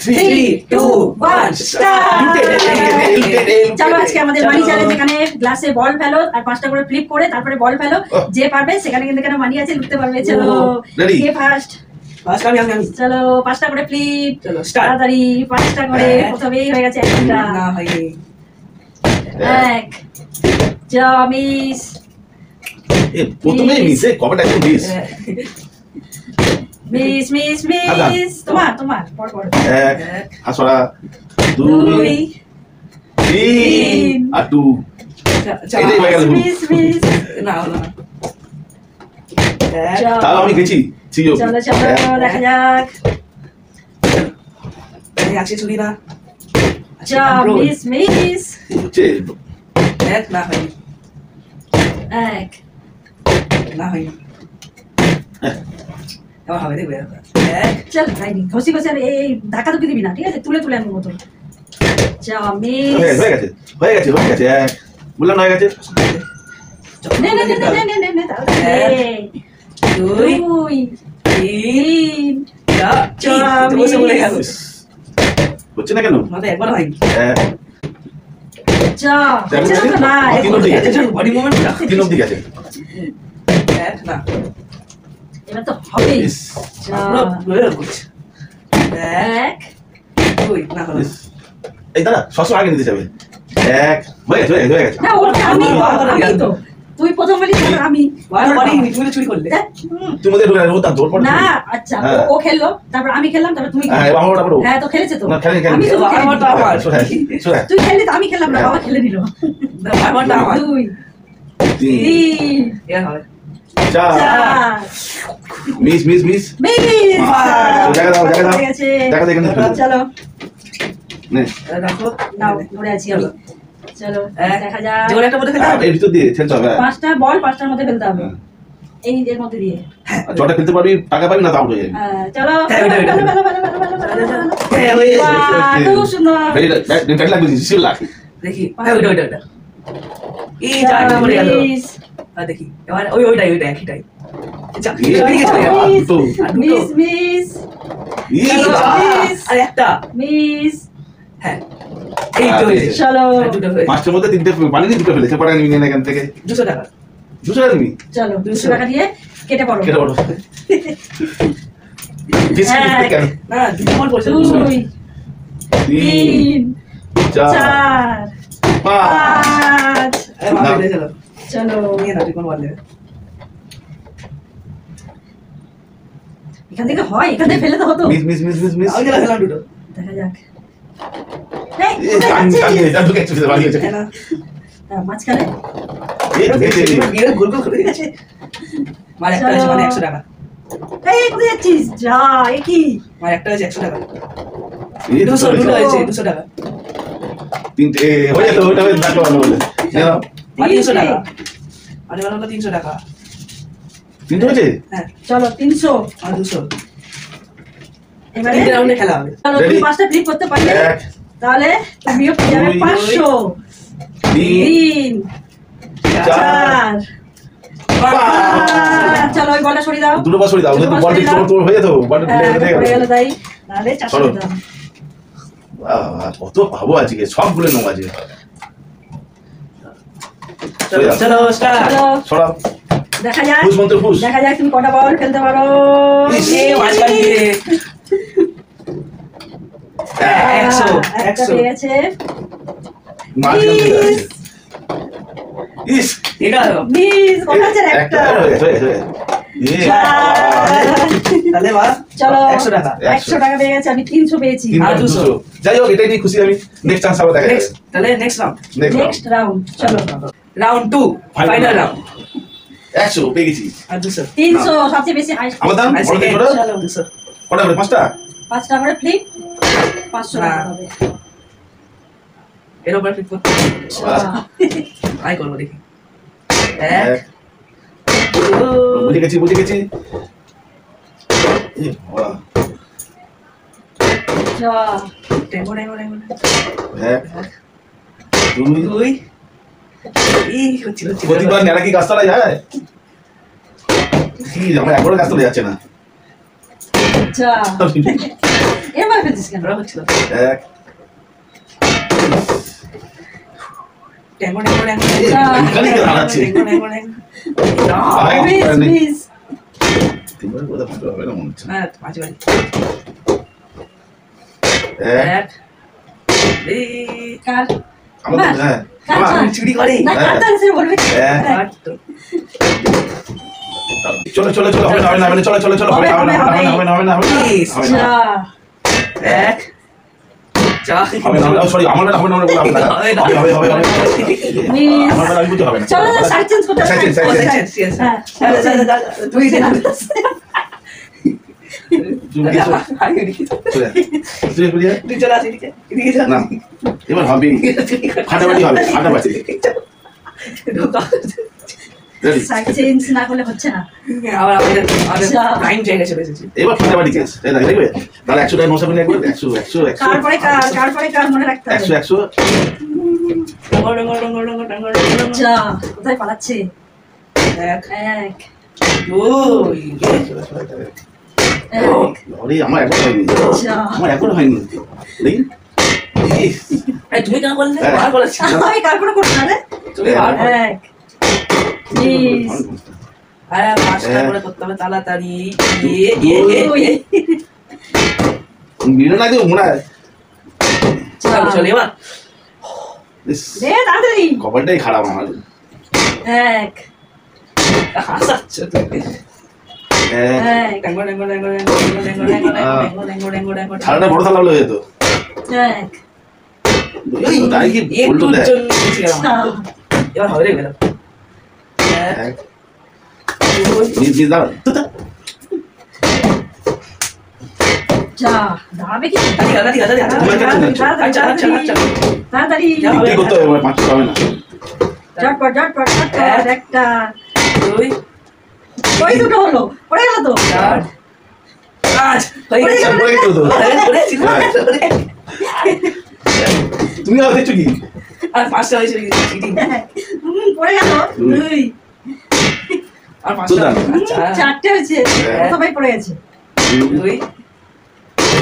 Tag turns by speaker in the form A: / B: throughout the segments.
A: 3, 2, 1 start.
B: চলো আজকে আমাদের মানি চ্যালেঞ্জ, এখানে গ্লাসে বল ফেলো আর 5টা করে ফ্লিপ করে তারপরে বল ফেলো, যে পারবে সেখানে কিন্তু এখানে মানি আছে, লুটতে পারবে। চলো কে ফার্স্ট?
A: ফার্স্ট আমি।
B: চলো 5টা করে ফ্লিপ,
A: চলো স্টার্ট।
B: তাড়াতাড়ি 5টা করে। প্রথমেই হয়ে গেছে একটা,
A: না হয়নি।
B: এক যা মিস,
C: প্রথমেই মিস, কমেন্ট একদম মিস।
B: মিস মিস মিস, তোমার পর পর।
C: এক হাসরা, 2 3 আর 2। এটাই হয়ে গেল।
B: মিস মিস,
A: না হলো না।
C: তাও আমি গেছি।
B: চলো দেখা যাক।
A: এই আছে চুরি না।
B: যা মিস মিস,
C: হচ্ছে
A: এক না হয়নি।
B: এক
A: না হয়নি। এবার হবে দেখবে। এক
B: চল খাইনি, ঘষি ঘষি আর এই ধাক্কা ধুকি দিবি না, ঠিক আছে? তুলে তুলে আনবো মতন। যা মিস,
C: হয়ে গেছে। এক বললাম না, হয়ে গেছে।
B: নে নে নে নে নে নে নে, তাড়াতাড়ি।
A: 2
B: 2
A: 3
B: যা
A: বসে বলে গেল।
C: হচ্ছে না কেন?
A: মাথা একবার হয়নি।
C: এক
B: যা হচ্ছে না তো, না
A: বডি মুভমেন্ট না।
C: 3 অবধি গেছে।
A: এক না।
B: এবার তো হবেই।
C: ইস,
B: যা
A: পুরো করছে।
B: এক
A: 2 না হলো।
C: ইস। এই দাদা সবসময় আগে নিতে যাবে। এক হয়ে গেছে।
B: না, ওটা আমি তো, তুই প্রথম বলি আমি
A: বারবারই তুমি চুরি করলে।
C: তোমাদের দৌড় পড়ে
B: না। আচ্ছা, ও খেললো, তারপর আমি খেললাম, তারপর তুমি
C: হ্যাঁ,
B: খেললে।
C: আমার ওটা
B: হ্যাঁ তো খেলেছে তো,
C: না, খেলেনি।
B: আমি তো
A: আমারটা আমার।
B: তুই খেললি তো আমি খেললাম না, বাবা খেলে নিল।
A: আমারটা আমার।
B: 2
C: তিন
B: 3
A: এর হবে।
C: 4
B: 4
C: মিস
B: মিস,
C: জায়গা দাও
B: হয়ে গেছে।
C: দেখা দেখেন।
B: চলো
C: নে
A: রাখো।
B: নাও, ধরে আছি আমি। চলো দেখা যাক।
A: জোরে একটা বলে ফেলতে হবে।
C: এর ভিতর দিয়ে ঠেলতে হবে।
B: 5টা বল 5টার মধ্যে ফেলতে হবে, এই এর মধ্যে দিয়ে।
C: জটা ফেলতে পারবি, টাকা পাবি না, তা আউট হয়ে যাবে।
B: চলো
A: হ্যাঁ, ওইটা। হ্যাঁ, ওই
B: খুব সুন্দর।
C: ব্যাট লাগবে, সিল লাগ।
A: দেখি। হ্যাঁ, ওইটা। এই জায়গা পড়ে গেল।
B: মিস
A: দেখি। এবার ওইটাই একইটাই। যা, এদিকে চলে গেল।
C: দুটো।
B: মিস মিস
C: ইস,
A: আর একটা।
B: মিস।
A: হ্যাঁ। এই তো হয়েছে।
B: চলো
A: দুটো হয়েছে।
C: 5টার মধ্যে 3টে পানি দিয়ে 2টো ফেলেছে। পরে নিবি না এখান থেকে
A: 200 টাকা।
C: 200 টাকা নিবি।
B: চলো 200 টাকা দিয়ে কেটে পড়ো।
C: কেটে পড়ো। বিস্কুট কেন?
A: না, দুটো বল পড়ছে।
B: 2
C: 3
B: 3
C: 4
B: 4
C: 5
B: 5 চলো
A: নিয়ে না, তুই কোন বল নেবে?
B: এখান থেকে হয়, এখান থেকে ফেলে তো হতো।
C: মিস
A: আমি খেলাম দুটো।
B: দেখা যাক।
C: এই টান এটা ঢুকে চলে বাড়ি গেছে।
A: হ্যাঁ না।
B: মাঝখানে
C: এই ঢুকে
A: বিয়ে গোল করে গেছে। মানে একটা আছে, মানে 100 টাকা।
B: এই কোথায় যাচ্ছিস? যা এ কি?
A: মানে একটা আছে 100 টাকা।
C: এই
A: 200 দুটো হয়েছে 200 টাকা।
C: 3টে হয়ে যেত, ওটা বেশ ভালো বলে। নাও
A: মানে 300 টাকা। আরে বলো 300 টাকা।
C: 3টে হয়েছে।
A: হ্যাঁ,
B: চলো 300।
A: আর 200।
B: এবারে
A: তিনটে রাউন্ডে খেলা হবে।
B: চলো তুমি 5টা ফ্লিপ করতে পারলে
C: 1
B: তাহলে তুমিও পেয়ে যাবে 500।
C: 3
B: 3 4 5 চলো ওই বলটা সরিয়ে দাও।
C: দুটো পাস সরিয়ে দাও।
B: দুটো
C: বল
B: পাস
C: ঠিক তোর হয়ে যেত। বল
B: পড়ে গেল তাই, তাহলে 400
C: চলো।
B: দাও।
C: কত পাবো আজকে, সব গুলো নেবো আজকে।
A: চলো স্টার্ট।
B: চলো
C: সরাও।
B: দেখা যাক,
C: ফুস মন্ত্র ফুস।
B: দেখা যাক তুমি কটা বল ফেলতে পারো।
A: এই মাঝখান দিয়ে 100
B: একটা পেয়ে গেছে।
C: মাঝখান থেকে আসছে। ইস,
A: এটা
B: মিস কটা আছে? একটা।
C: হয়ে গেছে।
A: তাহলে বা
B: চলো
A: 100 টাকা।
B: 100 টাকা পেয়ে গেছে, আমি 300 পেয়েছি।
C: 200। যাই হোক, এটাই নিয়ে খুশি আমি। নেক্সট চান্স আবার দেখা যাবে।
A: তাহলে নেক্সট রাউন্ড।
B: নেক্সট রাউন্ড চলো।
A: Round 2 final round.
C: 100 পেয়ে গেছি।
A: আর 200।
B: 300 সবচেয়ে বেশি হাইস্ট।
C: আমার দাম
A: আর
C: বড়
A: সেকেন্ড।
C: ছোট
B: চলো
A: 200।
C: কটা করে? 5টা।
B: 5টা করে ফ্লিপ 500 টাকা হবে।
A: এর উপর ক্লিক করতে আই করব দেখি। 1
C: বুঝে গেছি। এ বাবা।
B: যা
A: টেম্পো
C: 1 2
A: 2 এই হচ্ছে
C: প্রতিবার নেড়া কি গাছতলা যায়? কি আমার একবারও গাছতলা যাচ্ছে না।
B: যা এবার ফেলছিস কেন?
A: ওরা হচ্ছিল
C: এক
A: ট্যাঙ্গো ট্যাঙ্গো ট্যাঙ্গো
C: এখানে কে দাঁড়াচ্ছে?
B: Miss miss.
C: তিনবার কোথাও ফাঁকা হবে না মনে হচ্ছে।
A: হ্যাঁ পাঁচ বাড়ি
C: এক
A: এক এই
B: কার?
C: আমাদের হ্যাঁ
B: কার?
C: আমার
A: চুরি করে
B: না কার তাহলে বলবে।
C: এক
A: আর তো
C: চলো চলো চলো হবে না হবে না হবে না চলো চলো চলো হবে না হবে না হবে না হবে না হবে না হবে না
A: Please.
C: হবে না
B: যা।
A: এক চা
C: হবে না সরি আমার না হবে না হবে না হবে হবে হবে হবে
B: মিস।
C: আমার বেলা আমি বুঝতে হবে না
B: চলো না সাইড চেঞ্জ করতে
C: Side change, side change.
B: হ্যাঁ।
A: তুই দে না
C: তুমি কি চলে তুই বুঝিয়ে
A: তুই চলে আসি এদিকে যা
C: না এবার হবে ফাটাফাটি হবে ফাটাফাটি রেডি
B: সাইড চেঞ্জ না করলে হচ্ছে না।
A: আবার আমাদের টাইম জায়গা চলে এসেছে
C: এবার ফাটাফাটি কেস এই দেখবে তাহলে 100 টাকা নোসা করে একবার 100 100 100
B: তারপরে কার মনে রাখতে হবে।
C: 100
B: যা, কোথায় পালাচ্ছে?
A: এক
B: এক
A: দুই
B: এক
C: আরে আমার একবার হয়নি
B: যা।
C: আমার একবার হয়নি দেখি
A: এই তুমি কেন বললে বার বলেছি
B: আমি কালপনা করছি না রে।
A: তুমি বার বল
B: এক মিস।
A: আরে পাঁচটা করে করতে হবে তাড়াতাড়ি
B: দুই
C: মিলে না দিও মনে হয়
A: চল চল এবার
B: দে তাড়াতাড়ি।
C: কপালটাই খারাপ আমার
B: এক
A: হাসাচ্ছ তুমি
C: এক
B: এক
A: tango tango tango tango tango tango tango tango tango
C: থালাটা বড় থালা হলো যেত
B: এক
C: তাই কি উল্টো দেয়
A: এবার হবে রে ম্যাডাম
C: এক নিজ নিজ দাঁড়া
B: যা। দাঁড়াবে কি?
A: তাড়াতাড়ি
B: তাড়াতাড়ি
C: কি করতে হবে 5 হবে না
B: ঝটপট ঝটপট ঝটপট একটা।
A: দুই
B: ওই দুটো হলো, পড়ে গেল তো।
A: চার পাঁচ হয়ে গেছে
C: পড়ে গেছো তো তুমি আর দেখছো কি
A: আর পাঁচটা হয়েছে চিটিং
B: পড়ে গেল। দুই
A: আর পাঁচটা আচ্ছা
B: চারটে হয়েছে, সবাই পড়ে গেছে।
A: দুই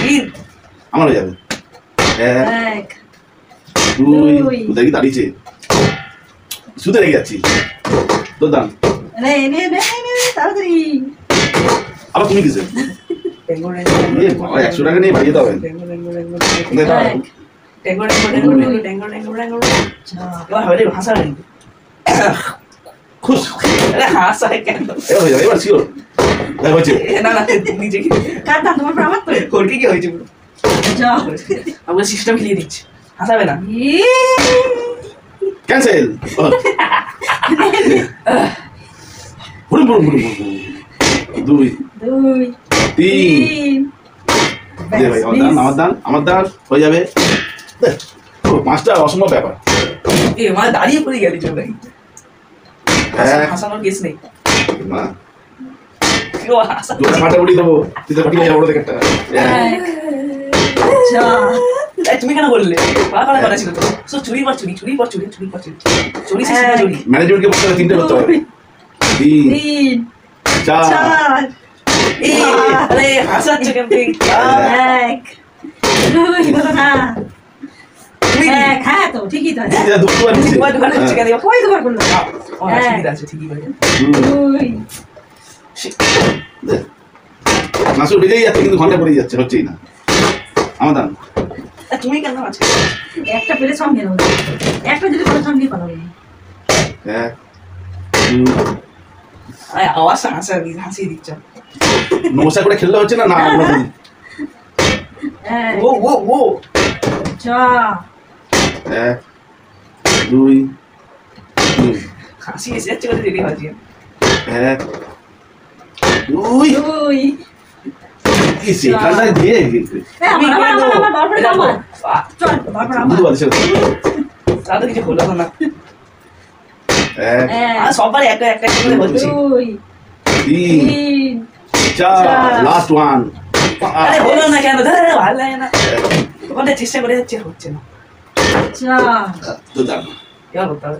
A: তিন
C: আমার হয়ে যাবে এক
B: এক
C: দুই দেখি দাঁড়িয়েছে শুতে রেখে যাচ্ছি তোর দাম
B: নে নে নে নে তাড়াতাড়ি।
C: আবার তুমি কিসে
A: ট্যাঙ্গো
C: এ বাবা 100 টাকা নিয়ে বাড়িয়ে দাও
A: ট্যাঙ্গো
B: এক
A: ট্যাঙ্গো ট্যাঙ্গো
B: যা।
A: এবার হবে রে ভাষা নেই
C: খুশ
A: আরে হাসা কেন
C: এবার হয়ে যাবে এবার শিওর হয়েছে
A: না না নিজে কি
B: কার দাম? তোমার পর আমার তো।
A: কোরকে কি হয়েছে পুরো
B: যা।
A: আমরা সিস্টেম খেলিয়ে দিচ্ছি হাসাবে না
C: ক্যান্সেল বুড়ুম বুড়ুম বুড়ুম দুই
B: দুই
C: তিন
B: তিন
C: দে ভাই আমার দান হয়ে যাবে দেখ, ও, 5টা অসম্ভব ব্যাপার
A: এ মা দাঁড়িয়ে পড়ে গেলি চলে
C: এক
A: হাসানোর কেস নেই
C: না
A: কেউ হাসা
C: দুটো ফাটা উড়িয়ে দেবো তুই তো ফাটি হয়ে যাবো ওটা দেখে একটা
B: এক যা।
A: এই, তুমি কেন বললে পালা করা ছিল তো সো চুরি পর চুরি চুরি পর চুরি চুরি পর চুরি চুরি শেষ না চুরি
C: ম্যানেজমেন্টকে বলতে হবে 3টে করতে হবে তিন
B: তিন
C: চার
B: চার
A: এই আরে হাসাচ্ছ কেন তুই
B: এক দুই হলো না।
A: তুমি
B: এক হ্যাঁ তো ঠিকই তো আছে।
C: এটা দুটোবার নিচে
A: তোমার দোকানে হচ্ছে কেন
B: ওই দুবার করলো।
A: ও ঠিক আছে ঠিকই বলে
B: দুই
C: মাসুর বেজেই যাচ্ছে কিন্তু ঘন্টা পড়েই যাচ্ছে হচ্ছেই না আমার দান
A: তুমি কেন আজকে
B: একটা পেলে সঙ্গে নেবো, একটা যদি কোনো সঙ্গে পালাবো।
C: এক দুই
A: আরে আওয়াজ হাসিয়ে দিচ্ছ
C: নমস্কার করে খেললে হচ্ছে না না
B: এক
A: ও ও ও
B: যা।
C: এক দুই তিন
A: হাসি এসে যাচ্ছে বলে রেডি হয়েছে
C: এক দুই
B: দুই
C: সেখানটায় দিয়ে
B: আমার বারবার আমার চল বারবার আমার।
C: বুঝতে পারছি
A: তাহলে কিছু হলো না
C: এক
A: আর সবার একটা একটা করে বলছি
B: দুই
C: তিন
B: তিন
C: চার লাস্ট ওয়ান
A: আরে হলো না কেন ধরে ভালো লাগে না ওখানে চেষ্টা করে যাচ্ছে হচ্ছে না
B: যা।
C: তো দাম
A: এবার করতে হবে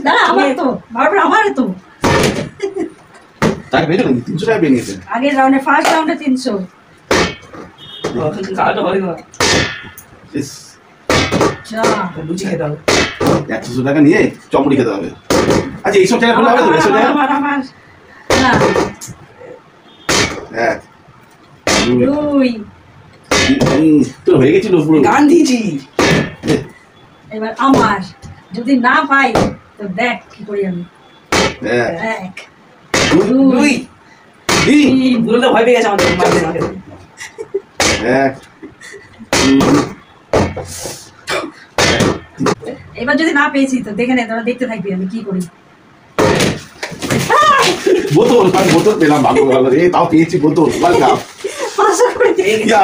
B: দাঁড়া আমার তো বারবার আমার তো।
C: তাকে পেয়েছো নাকি 300 টাকা পেয়ে নিয়েছে
B: আগের রাউন্ডে ফার্স্ট রাউন্ডে 300,
A: খাওয়াটা হয় না,
C: ইস,
B: যা।
A: লুচি খেতে হবে।
C: 100 টাকা নিয়ে চমড়ি খেতে হবে। আচ্ছা এইসব জায়গায় বললে হবে তো? এইসব জায়গায়
B: আমার না,
C: এক, দুই,
B: 2
C: তোর হয়ে গেছিল পুরো।
A: গান দিয়েছি।
B: এবার আমার যদি না পাই তো দেখ কি করি আমি।
C: এক,
B: 1
A: দুই।
B: 2
C: তিন,
B: 3
A: দুটো ভয় পেয়ে গেছে আমাদের মারতে আমাকে।
C: এক, দুই,
B: এবার যদি না পেয়েছি তো দেখে নে, তোরা দেখতে থাকবি আমি কি করি।
C: বোতল, আমি বোতল পেলাম, ভালো ভালো রে, তাও পেয়েছি বোতল। ওয়েলকাম।
B: আশা করি
C: ইয়া